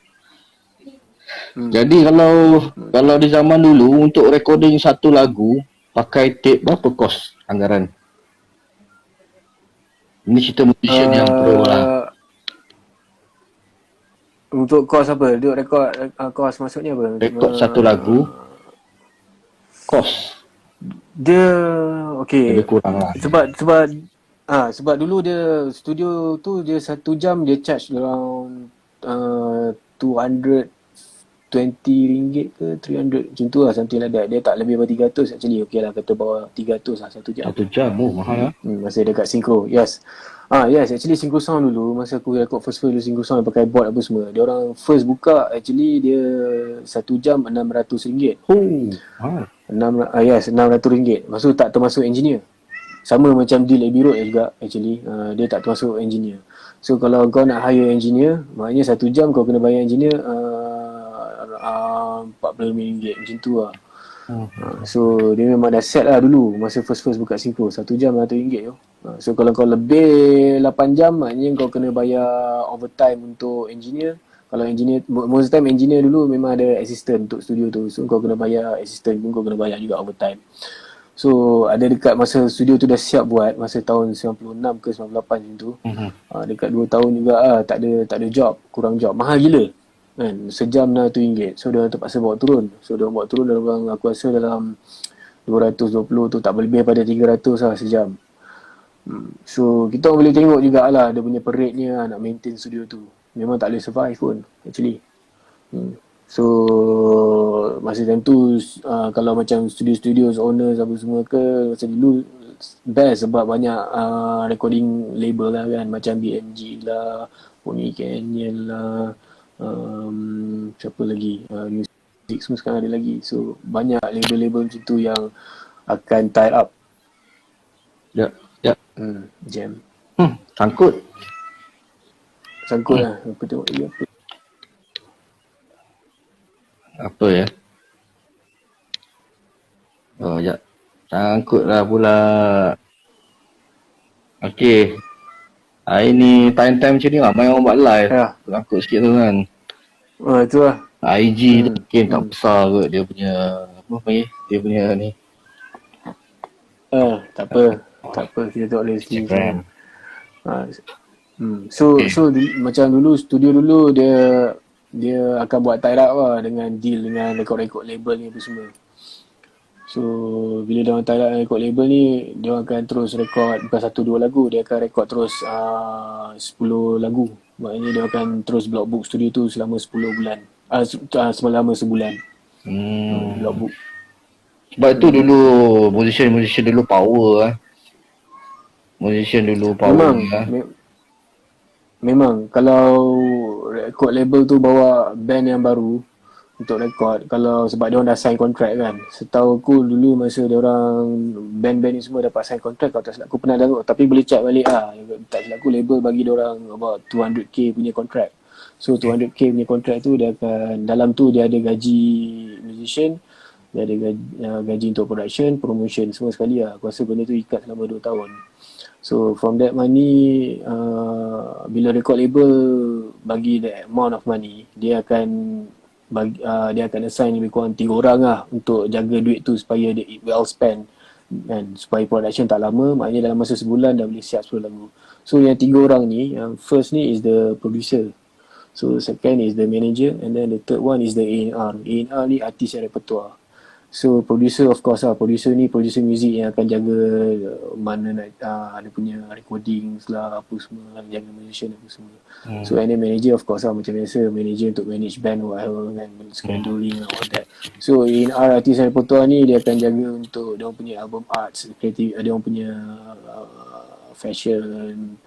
S1: Jadi kalau di zaman dulu untuk recording satu lagu pakai tape, berapa kos anggaran? Ini cerita musician yang pro lah.
S2: Untuk kos apa? Dia rekod kos maksudnya apa?
S1: Rekod satu lagu kos
S2: dia okey.
S1: lebih kurang lah.
S2: Sebab dulu dia studio tu dia 1 jam dia charge around RM220 ke 300 macam tu lah, something like that. Dia tak lebih daripada 300 actually. Okey lah, kata bawah 300 lah 1 jam.
S1: 1 jam, mahal lah.
S2: Masa dekat Synchro, yes. Yes, actually Synchro Sound dulu, masa aku record first dulu Synchro Sound pakai board apa semua. Dia orang first buka actually dia 1 jam RM600.
S1: Mahal.
S2: Yes, RM600. Lepas tu tak termasuk engineer. Sama macam deal Abbey Road juga actually. Dia tak termasuk engineer. So kalau kau nak hire engineer, maknanya 1 jam kau kena bayar engineer RM40 macam tu lah. So dia memang dah set lah dulu masa first buka Synchro, 1 jam RM100 tu. So kalau kau lebih 8 jam, maknanya kau kena bayar overtime untuk engineer. Kalau engineer, most time engineer dulu memang ada assistant untuk studio tu. So kau kena bayar assistant pun, kau kena bayar juga overtime. So ada dekat masa studio tu dah siap buat, masa tahun 96 ke 98 macam tu. Dekat 2 tahun juga tak ada job, kurang job, mahal gila kan, sejam RM100. So dia terpaksa bawa turun. So dia bawa turun dalam, aku rasa dalam 220 tu, tak lebih daripada 300 lah sejam. So kita boleh tengok jugalah dia punya peritnya nak maintain studio tu. Memang tak boleh survive pun actually. So masa time tu kalau macam studio owners apa semua ke, masa dulu best sebab banyak recording label lah kan, macam BMG lah, Pony Canyon lah, siapa lagi, Music semua sekarang ada lagi. So banyak label-label macam tu yang akan tie up.
S1: Ya.
S2: Jam.
S1: Sangkut
S2: lah. Aku tengok lagi apa.
S1: Apa ya? Sekejap. Sangkut lah pula. Okey. Hari ni time macam ni lah, main orang buat live. Sangkut sikit tu kan.
S2: Itu lah.
S1: IG tu mungkin tak besar kot dia punya, apa panggil? Dia punya ni.
S2: Tak apa, kita tengok dari sini. So macam dulu studio dulu dia akan buat tie up lah dengan deal dengan record label ni apa semua. So bila dia orang tie up dengan record label ni, dia orang akan terus record bukan 1-2 lagu, dia akan record terus 10 lagu. Maknanya dia akan terus block book studio tu selama 10 bulan. Selama sebulan. Block book.
S1: Sebab itu dulu musician dulu power lah. Musician dulu power lah.
S2: Memang kalau record label tu bawa band yang baru, untuk rekod. Kalau sebab dia orang dah sign kontrak kan. Setahu aku dulu masa dia orang band-band ni semua dapat sign kontrak, kalau tak silap aku pernah tengok, tapi boleh check balik tak silap aku label bagi dia orang about 200k punya kontrak. So 200k punya kontrak tu dia akan, dalam tu dia ada gaji musician, dia ada gaji untuk production, promotion, semua sekali lah. Aku rasa benda tu ikat selama 2 tahun. So from that money, bila record label bagi the amount of money, dia akan dia akan assign lebih kurang 3 orang lah untuk jaga duit tu supaya dia well spent, kan, supaya production tak lama. Maknanya dalam masa sebulan dah boleh siap 10 lagu. So yang 3 orang ni, yang first ni is the producer, so second is the manager, and then the third one is the A&R. A&R ni artis yang repertoire. So producer of course lah, producer ni producer music yang akan jaga mana nak ada punya recordings lah, apa semua, jaga musician apa semua. So and then manager of course lah, macam biasa, manager untuk manage band whatever kan, scheduling all that. So in artis and repertoire ni dia akan jaga untuk dia orang punya album arts, creative, dia orang punya fashion,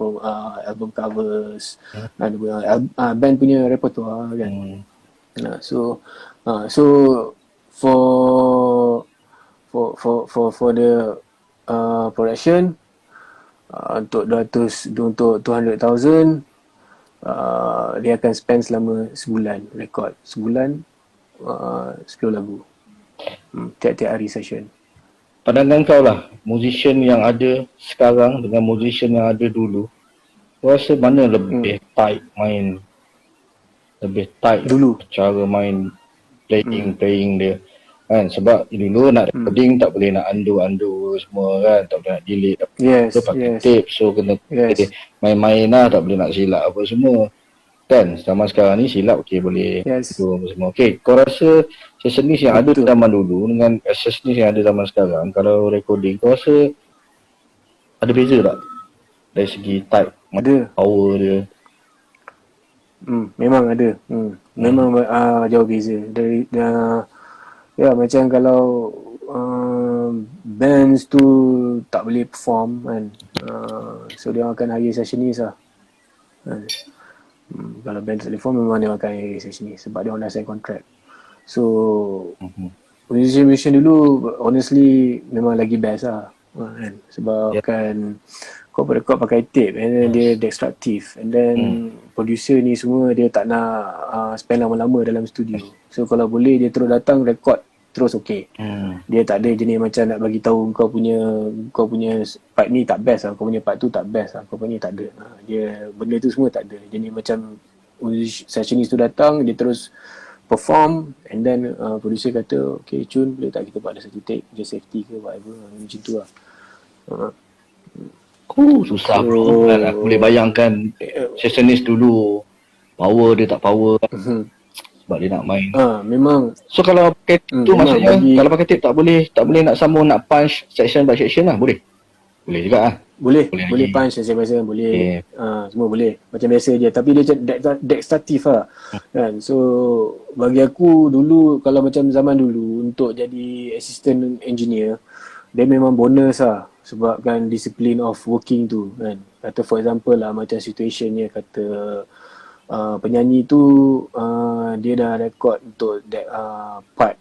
S2: album covers, band punya repertoire kan. So for the production, untuk 200,000, dia akan spend selama sebulan rekod, sebulan 10 lagu, tiap-tiap hari session.
S1: Pandangan kau lah, musician yang ada sekarang dengan musician yang ada dulu, kau rasa mana lebih tight main, lebih tight
S2: dulu
S1: cara main playing dia kan? Sebab dulu nak recording tak boleh nak undo semua kan, tak boleh nak delete apa, pakai tape, so kena main-main lah, tak boleh nak silap apa semua kan. Zaman sekarang ni silap boleh do semua. Kau rasa sessionis yang ada zaman dulu dengan sessionis yang ada zaman sekarang, kalau recording kau rasa ada beza tak dari segi type,
S2: ada
S1: power dia?
S2: Memang ada. Memang jauh beza dari macam kalau bands tu tak boleh perform kan, so dia akan hire sessionis lah. Kalau band tak boleh perform, memang dia akan hire sessionis sebab dia orang dah sign contract. So musician dulu honestly memang lagi best lah kan, sebab kan kau record pakai tape, and then dia destructive, and then producer ni semua dia tak nak spend lama-lama dalam studio. So kalau boleh dia terus datang record terus dia tak ada jenis macam nak bagi tahu kau punya part ni tak best lah, kau punya part tu tak best lah, kau punya tak ada. Dia benda tu semua tak ada. Jenis macam sessionist tu datang, dia terus perform, and then producer kata Chun boleh tak kita buat ada satu take, just safety ke whatever, macam tu lah.
S1: Susah bro. Aku boleh bayangkan sessionist dulu, power dia tak power sebab dia nak main.
S2: Memang.
S1: So kalau pakai tu maksudnya kalau pakai tape tak boleh nak sambung, nak punch section by section lah, boleh juga lah.
S2: Boleh punch section by section boleh. Semua boleh macam biasa je, tapi dia destructive lah kan. So bagi aku dulu, kalau macam zaman dulu untuk jadi assistant engineer, dia memang bonus lah, sebab kan disiplin of working tu kan. Kata for example lah, macam situationnya kata penyanyi tu dia dah rekod untuk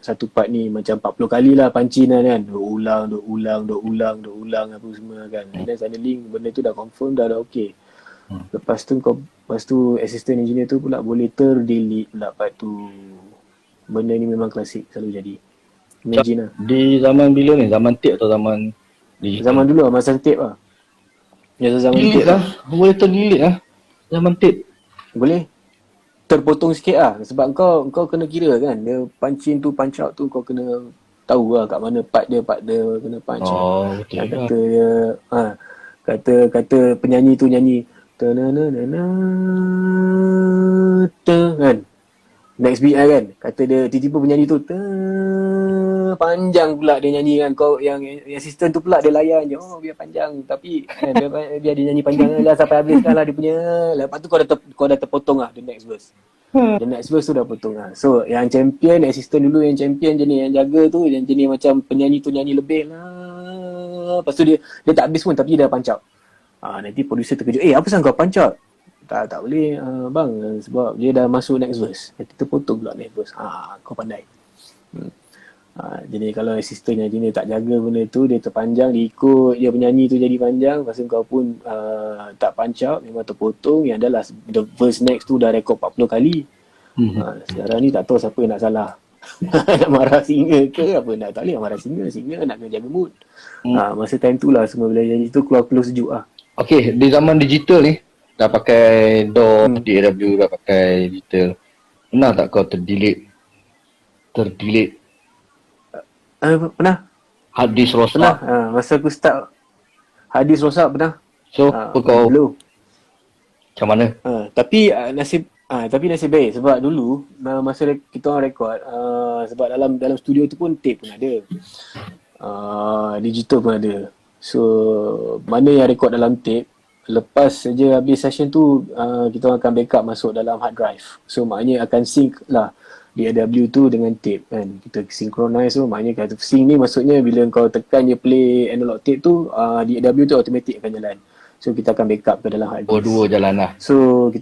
S2: satu part ni macam 40 kali lah pancinan kan, ulang apa semua kan. Dan suddenly benda tu dah confirm, dah okay. Lepas tu assistant engineer tu pula boleh delete pula part tu. Benda ni memang klasik, selalu jadi. Imagine lah.
S1: Di zaman bila ni? Zaman tape atau zaman digital?
S2: Zaman dulu lah, masa tape lah. Zaman
S1: delete lah. Boleh delete lah zaman tape.
S2: Boleh terpotong sikit lah, sebab kau kena kira kan, dia punch in tu punch out tu, kau kena tahu lah kat mana part dia kena punch.
S1: Betul.
S2: Kata dia kata penyanyi tu nyanyi kan, next beat lah kan, kata dia tiba-tiba penyanyi tu panjang pula dia nyanyi kan, kau yang assistant tu pula dia layan je, biar panjang, tapi kan, biar dia nyanyi panjang lah sampai habis kan lah dia punya. Lepas tu kau dah terpotong lah the next verse. The next verse tu dah potong lah. So yang champion, assistant dulu yang champion jenis yang jaga tu, yang jenis macam penyanyi tu nyanyi lebih lah, lepas tu dia tak habis pun tapi dia dah punch out. Nanti producer terkejut, apa pasal kau punch out? tak boleh bang, sebab dia dah masuk next verse. Kita potong pula next verse. Kau pandai. Jadi kalau assistant engineer tak jaga benda tu, dia terpanjang, dia ikut dia penyanyi tu jadi panjang, lepas tu kau pun tak punch out, memang terpotong. Yang adalah the verse next tu dah rekod 40 kali. Sekarang ni tak tahu siapa yang nak salah. Nak marah singer ke apa, tak boleh marah singer nak kena jaga mood. Masa time tu lah semua bila jadi tu keluar sejuk lah.
S1: Okay, di zaman digital ni dah pakai DAW, DAW, dah pakai digital. Pernah tak kau terdelete
S2: Pernah?
S1: hard disk rosak?
S2: Pernah. Masa aku start hard disk rosak pernah.
S1: So kau
S2: Belum.
S1: macam mana?
S2: Tapi nasib baik sebab dulu masa kita orang rekod sebab dalam studio tu pun tape pun ada. Digital pun ada. So mana yang rekod dalam tape, lepas saja habis session tu kita orang akan backup masuk dalam hard drive. So maknanya akan sync lah DAW tu dengan tape kan. Kita synchronize tu, maknanya kata sync ni maksudnya bila kau tekan je play analog tape tu, DAW tu automatic akan jalan. So kita akan backup ke dalam hard disk.
S1: Dua jalan lah.
S2: So